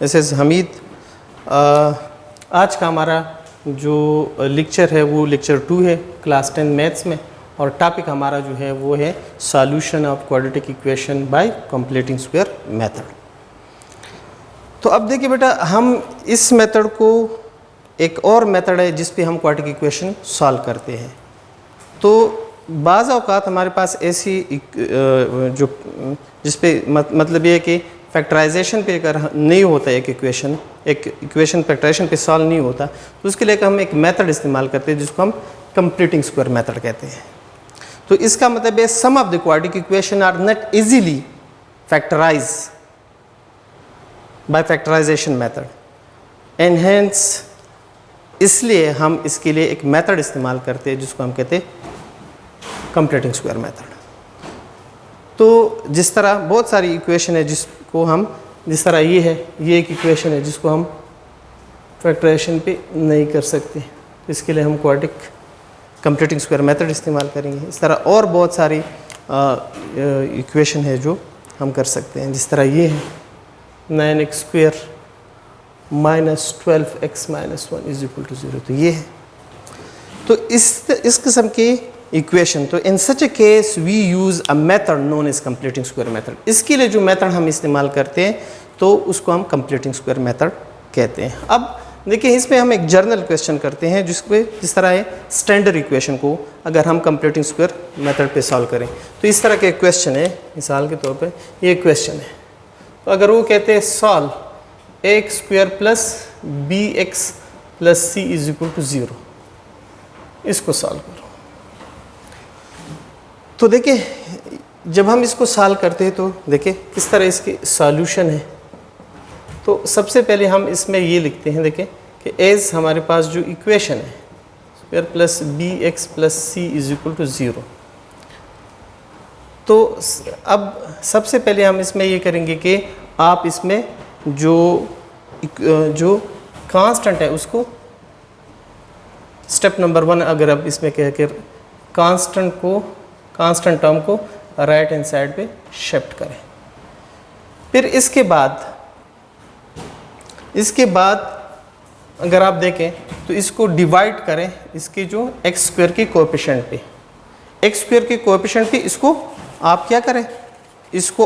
This is Hamid. आज का हमारा जो लेक्चर है वो लेक्चर 2 है क्लास 10 मैथ्स में, और टॉपिक हमारा जो है वो है solution of quadratic equation by completing square method. तो अब देखिए बेटा, हम इस मेथड को, एक और मेथड है जिस पे हम क्वाड्रेटिक इक्वेशन सॉल्व करते हैं। तो बाज़ औक़ात हमारे पास ऐसी जो जिस पे मतलब ये है कि फैक्टराइजेशन पे अगर नहीं होता एक इक्वेशन फैक्टराइजेशन पे सॉल्व नहीं होता, तो उसके लिए हम एक मेथड इस्तेमाल करते हैं जिसको हम कंप्लीटिंग स्क्वायर मेथड कहते हैं। तो इसका मतलब है sum of the quadratic equation are not easily factorise by factorisation method, and hence इसलिए हम इसके लिए एक मेथड इस्तेमाल करते हैं जिसको हम कहते हैं कंप्लीटिंग स्क्वायर मेथड। तो जिस तरह बहुत सारी इक्वेशन है जिसको हम, जिस तरह ये है, ये एक इक्वेशन है जिसको हम फैक्टराइजेशन पे नहीं कर सकते, तो इसके लिए हम क्वाड्रेटिक कंप्लीटिंग स्क्वायर मेथड इस्तेमाल करेंगे। इस तरह और बहुत सारी इक्वेशन है जो हम कर सकते हैं, जिस तरह ये है 9x square minus 12x minus 1 is equal to 0। तो ये है, तो इस किस्म के इक्वेशन, तो in such a case we use a method known as completing square method. इसके लिए जो मेथड हम इस्तेमाल करते हैं तो उसको हम कंप्लीटिंग स्क्वायर मेथड कहते हैं। अब देखिए, इसमें हम एक जर्नल क्वेश्चन करते हैं जिस तरह है स्टैंडर्ड इक्वेशन को अगर हम कंप्लीटिंग स्क्वायर मेथड पे सॉल्व करें, तो इस तरह के क्वेश्चन है। मिसाल के तौर पे ये क्वेश्चन है, तो अगर वो कहते हैं solve x square plus b x plus c is equal to 0, इसको सॉल्व करो। तो देखिए, जब हम इसको सॉल्व करते हैं तो देखिए किस तरह इसके सॉल्यूशन है। तो सबसे पहले हम इसमें ये लिखते हैं, देखिए कि एज हमारे पास जो इक्वेशन है square plus b x plus c is equal to 0। तो अब सबसे पहले हम इसमें ये करेंगे कि आप इसमें जो कांस्टेंट है उसको स्टेप नंबर 1 अगर आप इसमें कह कर कांस्टेंट टर्म को राइट हैंड साइड पे शिफ्ट करें। फिर इसके बाद अगर आप देखें तो इसको डिवाइड करें इसके जो एक्स स्क्वायर के कोएफिशिएंट पे, एक्स स्क्वायर के कोएफिशिएंट पे इसको आप क्या करें, इसको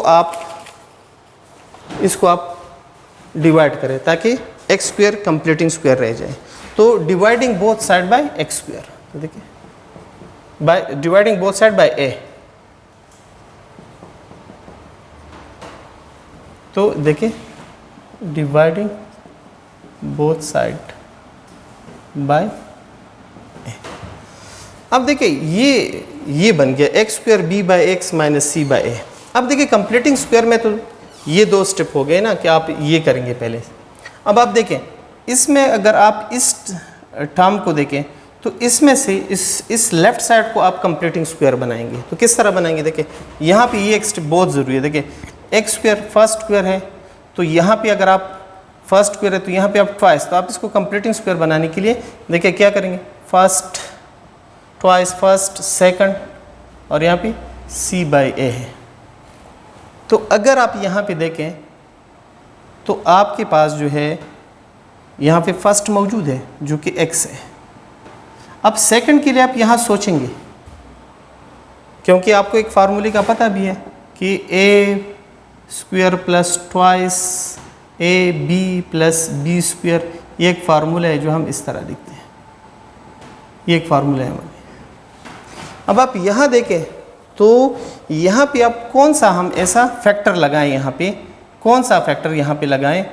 आप डिवाइड करें ताकि एक्स स्क्वायर कंप्लीटिंग स्क्वायर रह जाए। तो dividing both side by x square, तो देखिए by dividing both side by a, तो देखिए dividing both side by a. अब देखिए ये बन गया x square b by x minus c by a. अब देखिए कंप्लीटिंग स्क्वायर में तो ये 2 स्टेप हो गए ना कि आप ये करेंगे पहले। अब आप देखें इसमें अगर आप इस टर्म को देखें तो इसमें से इस लेफ्ट साइड को आप कंप्लीटिंग स्क्वायर बनाएंगे। तो किस तरह बनाएंगे, देखिए यहाँ पे ये एक स्टेप बहुत ज़रूरी है। देखिए एक्स स्क्वायर फर्स्ट स्क्वायर है, तो यहाँ पे अगर आप फर्स्ट स्क्वायर है तो यहाँ पे आप ट्वाइस, तो आप इसको कंप्लीटिंग स्क्वायर बनाने के लिए देखिए क्या करेंगे, फर्स्ट ट्वाइस फर्स्ट सेकंड, और यहाँ पे सी बाई ए है। तो अगर आप यहाँ पे देखें तो आपके पास जो है यहाँ पे फर्स्ट मौजूद है जो कि x है। अब सेकंड के लिए आप यहाँ सोचेंगे, क्योंकि आपको एक फार्मूले का पता भी है कि a square plus twice a b plus b square, ये एक फार्मूला है जो हम इस तरह लिखते हैं, ये एक फार्मूला है हमारे। अब आप यहाँ देखें तो यहाँ पे आप कौन सा हम ऐसा फैक्टर लगाएं, यहाँ पे कौन सा फैक्टर यहाँ पे लगाएं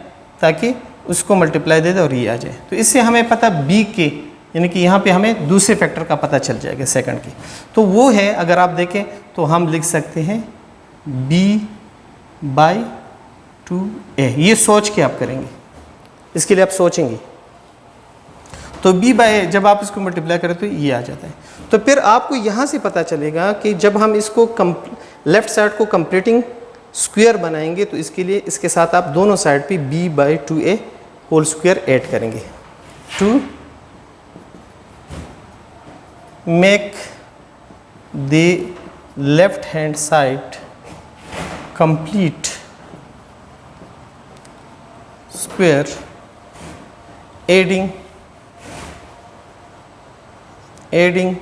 ताकि उसको मल्टीप्लाई दे दे और ये आ जाए। तो इससे हमें पता b के, यानी कि यहाँ पे हमें दूसरे फैक्टर का पता चल जाएगा सेकंड की। तो वो है, अगर आप देखें तो हम लिख सकते हैं b बाई 2a। ये सोच के आप करेंगे, इसके लिए आप सोचेंगे। तो b बाई जब आप इसको मल्टीप्लाई करें तो ये आ जाता है। तो फिर आपको यहाँ से पता चलेगा कि जब हम इसको लेफ्ट साइड को कंप्लीटिंग स्क्वायर बनाएंगे तो इसके लिए इसके साथ आप दोनों साइड पे b by 2a whole square add करेंगे to make the left hand side complete square adding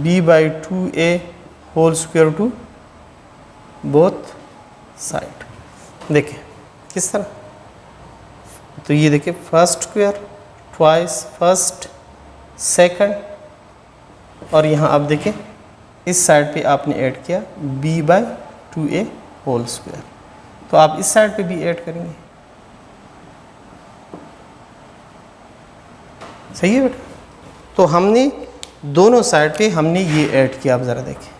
b by 2a whole square to both side. देखिए किस तरह, तो ये देखिए first square twice first second, और यहाँ आप देखिए इस साइड पे आपने ऐड किया b by 2a whole square, तो आप इस साइड पे भी ऐड करेंगे। सही है बेटा, तो हमने दोनों साइड पे हमने ये ऐड किया। आप ज़रा देखें,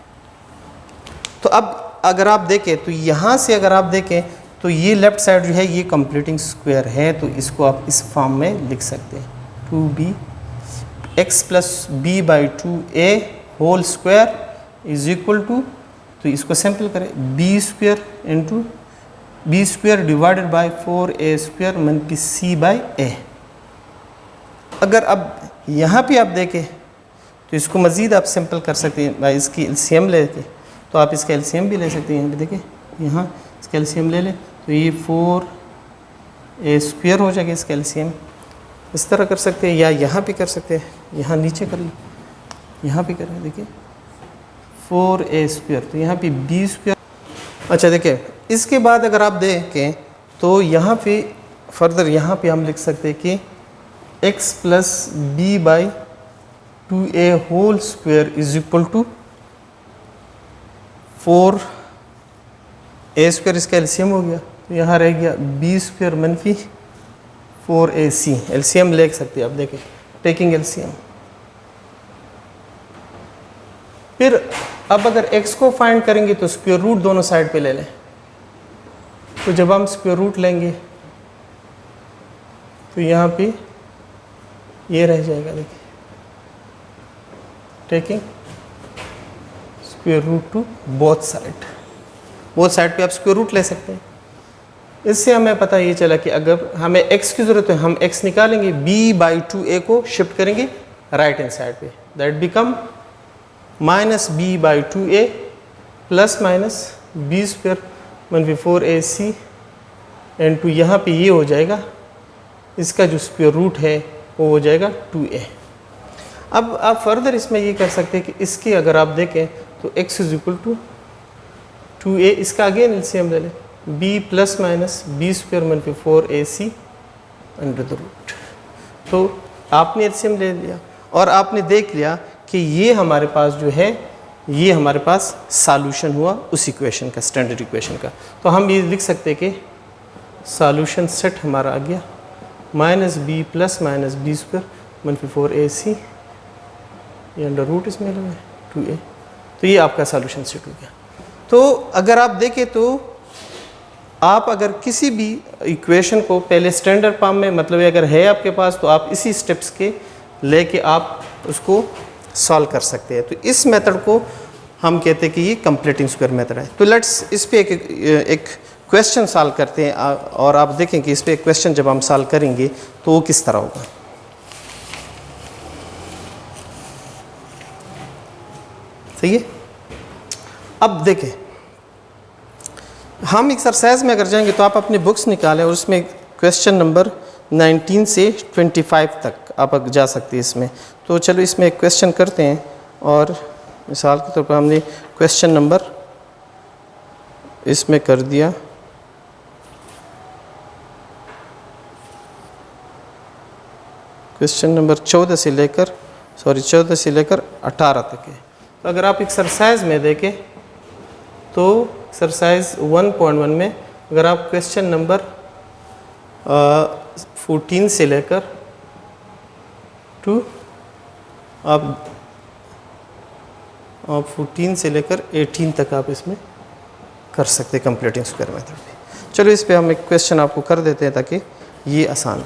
तो अब अगर आप देखें तो यहाँ से अगर आप देखें तो ये लेफ्ट साइड जो है ये कंप्लीटिंग स्क्वायर है, तो इसको आप इस फॉर्म में लिख सकते हैं 2b x plus b by 2a whole square is equal to, तो इसको सिंपल करें b square into b square divided by 4a square multi c by a। अगर अब यहाँ पे आप देखें तो इसको मज़ीद आप सिंपल कर सकते हैं भाई, इसकी एलसीएम लेके, तो आप इसका एलसीएम भी ले सकते हैं। यहाँ पे देखिए, यहाँ इसका एलसीएम ले लें तो ये 4a स्क्वायर हो जाएगा इसका एलसीएम। इस तरह कर सकते हैं या यहाँ पे कर सकते हैं, यहाँ नीचे कर लें, यहाँ पे करें, देखिए 4a स्क्वायर, तो यहाँ पे b स्क्वायर। अच्छा देखिए, इसके बाद अगर आप देखें तो यहाँ पे फर्दर यहाँ पे हम लिख सकते हैं कि x plus b by 2a whole square is equal to 4a square, इसका एलसीएम हो गया, तो यहाँ रह गया b स्क्वायर मनफी 4ac। एलसीएम ले सकते हैं आप, देखें टेकिंग एलसीएम। फिर अब अगर x को फाइंड करेंगे तो स्क्वायर रूट दोनों साइड पे ले लें, तो जब हम स्क्वायर रूट लेंगे तो यहाँ पे ये रह जाएगा, देखिए taking square root to both side पे आप स्क्वायर रूट ले सकते हैं। इससे हमें पता ये चला कि अगर हमें x की ज़रूरत है हम x निकालेंगे, b बाई 2a को शिफ्ट करेंगे राइट हैंड साइड पे, that become minus b by 2a plus minus b square मनफी 4ac एंड टू, यहाँ पे ये हो जाएगा, इसका जो स्क्वायर रूट है वो हो जाएगा 2a। अब आप फर्दर इसमें ये कर सकते हैं कि इसकी अगर आप देखें तो x is equal to 2a, इसका अगेन एलसीएम ले लें, b plus minus b square मनफी 4ac अंडर द रूट। तो आपने एलसीएम ले लिया और आपने देख लिया कि ये हमारे पास जो है ये हमारे पास सॉल्यूशन हुआ उस इक्वेशन का, स्टैंडर्ड इक्वेशन का। तो हम ये लिख सकते हैं कि सॉल्यूशन सेट हमारा आ गया minus b plus minus b square मनफी 4ac, ये अंडर रूट इसमें लगा है 2a, तो ये आपका सॉल्यूशन सेट हो गया। तो अगर आप देखें तो आप अगर किसी भी इक्वेशन को पहले स्टैंडर्ड फॉर्म में, मतलब अगर है आपके पास, तो आप इसी स्टेप्स के लेके आप उसको सॉल्व कर सकते हैं। तो इस मेथड को हम कहते हैं कि ये कंप्लीटिंग स्क्वायर मेथड है। तो लेट्स इस पे एक क्वेश्चन सॉल्व करते हैं और आप देखें कि इस पे एक क्वेश्चन जब हम सॉल्व करेंगे तो वो किस तरह होगा। सही है। अब देखें, हम एक्सरसाइज में अगर जाएंगे तो आप अपनी बुक्स निकालें और उसमें क्वेश्चन नंबर 19 से 25 तक आप जा सकते हैं इसमें। तो चलो इसमें एक क्वेश्चन करते हैं, और मिसाल के तौर पर हमने क्वेश्चन नंबर इसमें कर दिया क्वेश्चन नंबर 14 से लेकर 18 तक है। तो अगर आप एक्सरसाइज में देखें तो एक्सरसाइज 1.1 में अगर आप क्वेश्चन नंबर 14 से लेकर आप 14 से लेकर 18 तक आप इसमें कर सकते हैं कंप्लीटिंग स्क्वायर मेथड में। चलो इस पे हम एक क्वेश्चन आपको कर देते हैं ताकि ये आसान हो।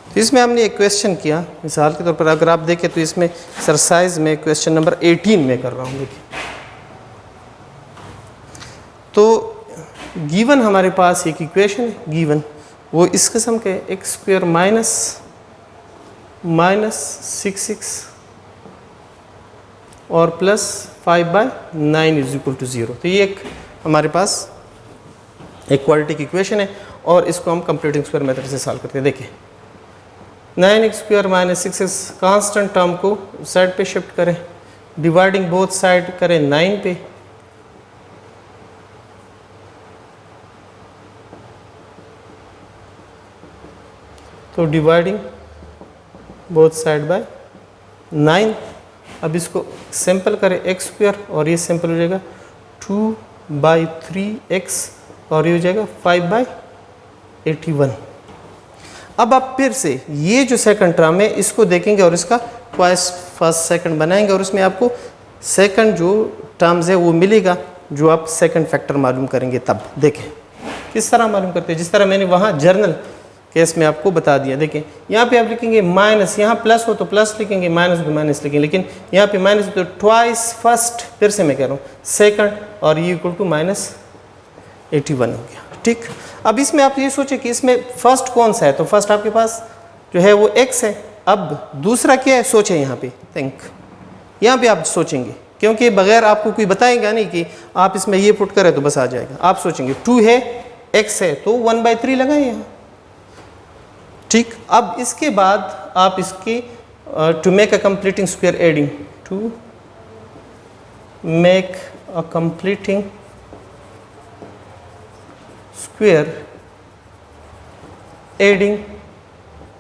तो इसमें हमने एक क्वेश्चन किया, मिसाल के तौर पर अगर आप देखें तो इसमें एक्सरसाइज में क्वेश्चन नंबर 18 में कर रहा हूँ। देखिए, तो गिवन हमारे पास एक इक्वेशन है, गिवन वो इस किस्म के एक्स स्क्वायर माइनस 6x और प्लस 5/9 इज इक्वल टू 0। तो ये एक हमारे पास एक क्वाड्रेटिक की इक्वेशन है और इसको हम कंप्लीटिंग स्क्वायर मेथड से सॉल्व करते हैं। देखिए 9x² - 6x कांस्टेंट टर्म को साइड पे शिफ्ट करें, डिवाइडिंग बोथ साइड करें 9 पे, तो डिवाइडिंग बोथ साइड बाय 9। अब इसको सिंपल करें x² और ये सिंपल हो जाएगा 2/3x और ये हो जाएगा 5/81। अब आप फिर से ये जो सेकंड टर्म है इसको देखेंगे और इसका ट्वाइस फर्स्ट सेकंड बनाएंगे और उसमें आपको सेकंड जो टर्म्स है वो मिलेगा जो आप सेकंड फैक्टर मालूम करेंगे। तब देखें किस तरह मालूम करते हैं, जिस तरह मैंने वहाँ जर्नल केस में आपको बता दिया। देखें यहाँ पे आप लिखेंगे माइनस, यहाँ प्लस हो तो प्लस लिखेंगे, माइनस हो तो माइनस लिखेंगे, लेकिन यहाँ पे माइनस हो तो ट्वाइस फर्स्ट, फिर से मैं कह रहा हूँ सेकंड और ये इक्वल टू -81 हो गया। ठीक, अब इसमें आप ये सोचें कि इसमें फर्स्ट कौन सा है, तो फर्स्ट आपके पास जो है वो x है। अब दूसरा क्या है सोचें, यहाँ पे थिंक, यहाँ पे आप सोचेंगे क्योंकि बगैर आपको कोई बताएगा नहीं कि आप इसमें ये पुट करें तो बस आ जाएगा। आप सोचेंगे 2 है x है तो 1/3 लगाएं यहाँ। ठीक, अब इसके बाद आप इसके to make a completing square adding, to make a completing square adding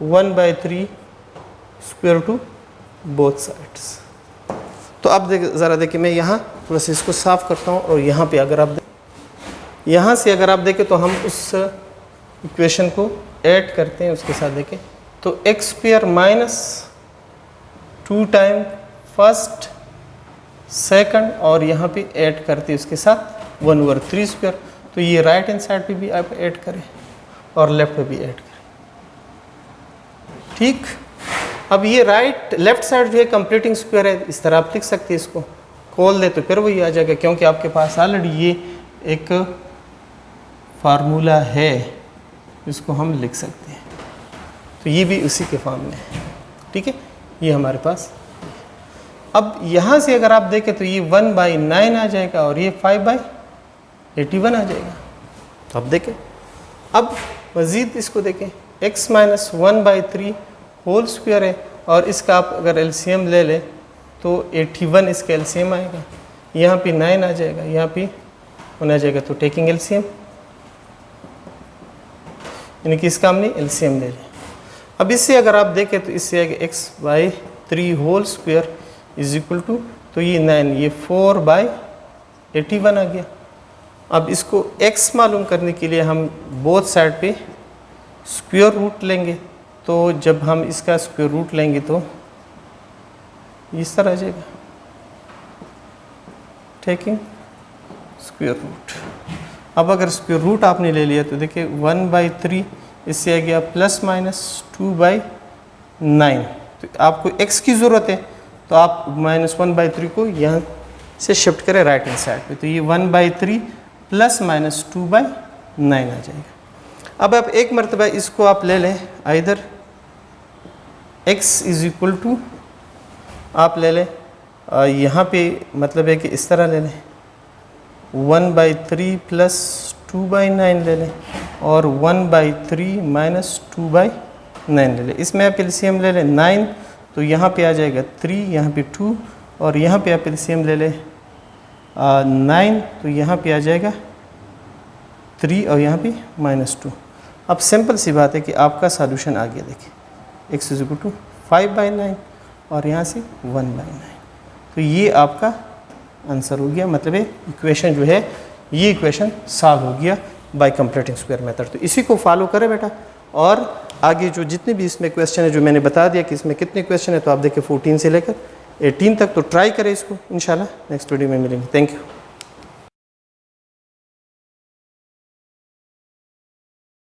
1/3 square to both sides. तो अब ज़रा देखिए मैं यहाँ थोड़ा सा इसको साफ करता हूँ और यहाँ पे अगर आप यहाँ से अगर आप देखें तो हम उस इक्वेशन को ऐड करते हैं उसके साथ। देखें तो x² - 2 टाइम फर्स्ट सेकंड और यहाँ पे ऐड करते हैं उसके साथ 1/3²। तो ये राइट हैंड साइड पे भी आप ऐड करें और लेफ्ट पे भी ऐड करें। ठीक, अब ये राइट लेफ्ट साइड जो है कंप्लीटिंग स्क्वायर है, इस तरह आप लिख सकते हैं, इसको खोल दे तो फिर वही आ जाएगा क्योंकि आपके पास ऑलरेडी ये एक फार्मूला है, इसको हम लिख सकते हैं। तो ये भी उसी के फॉर्म में है। ठीक है, ये हमारे पास। अब यहाँ से अगर आप देखें तो ये 1/9 आ जाएगा और ये 5/81 आ जाएगा। तो अब देखें, अब मज़ीद इसको देखें, x - 1/3 होल स्क्वायर है और इसका आप अगर एलसीएम ले लें तो 81 इसका एलसीएम आएगा, यहाँ पे 9 आ जाएगा, यहाँ पे 1 आ जाएगा। तो टेकिंग एलसीएम यानी कि इसका हमने एलसीएम ले लिया। अब इससे अगर आप देखें तो इससे आएगा x/3 whole square is equal to, तो ये 9, ये 4/81 आ गया। अब इसको x मालूम करने के लिए हम बोथ साइड पे स्क्वायर रूट लेंगे। तो जब हम इसका स्क्वायर रूट लेंगे तो इस तरह आ जाएगा, टेकिंग स्क्वायर रूट। अब अगर स्क्वायर रूट आपने ले लिया तो देखिए 1/3 इससे आ गया ±2/9। तो आपको x की ज़रूरत है तो आप -1/3 को यहाँ से शिफ्ट करें राइट हैंड साइड पे, तो ये 1/3 ± 2/9 आ जाएगा। अब आप एक मरतबा इसको आप ले लें, इधर x इज़ इक्वल टू आप ले लें, यहाँ पे मतलब है कि इस तरह ले लें 1/3 + 2/9 ले लें और 1/3 - 2/9 ले लें। इसमें आप एलसीएम ले लें 9, तो यहाँ पे आ जाएगा 3, यहाँ पे 2 और यहाँ पे आप एलसीएम ले लें 9, तो यहाँ पे आ जाएगा 3 और यहाँ पे -2। अब सिंपल सी बात है कि आपका सॉल्यूशन आ गया। देखिए x इज़ इक्वल टू 5/9 और यहाँ से 1/9। तो ये आपका आंसर हो गया, मतलब है इक्वेशन जो है ये इक्वेशन सॉल्व हो गया बाय कंप्लीटिंग स्क्वायर मेथड। तो इसी को फॉलो करें बेटा, और आगे जो जितने भी इसमें क्वेश्चन है जो मैंने बता दिया कि इसमें कितने क्वेश्चन है, तो आप देखिए 14 से लेकर 18 तक, तो ट्राई करें इसको। इंशाल्लाह नेक्स्ट वीडियो में मिलेंगे। Thank you.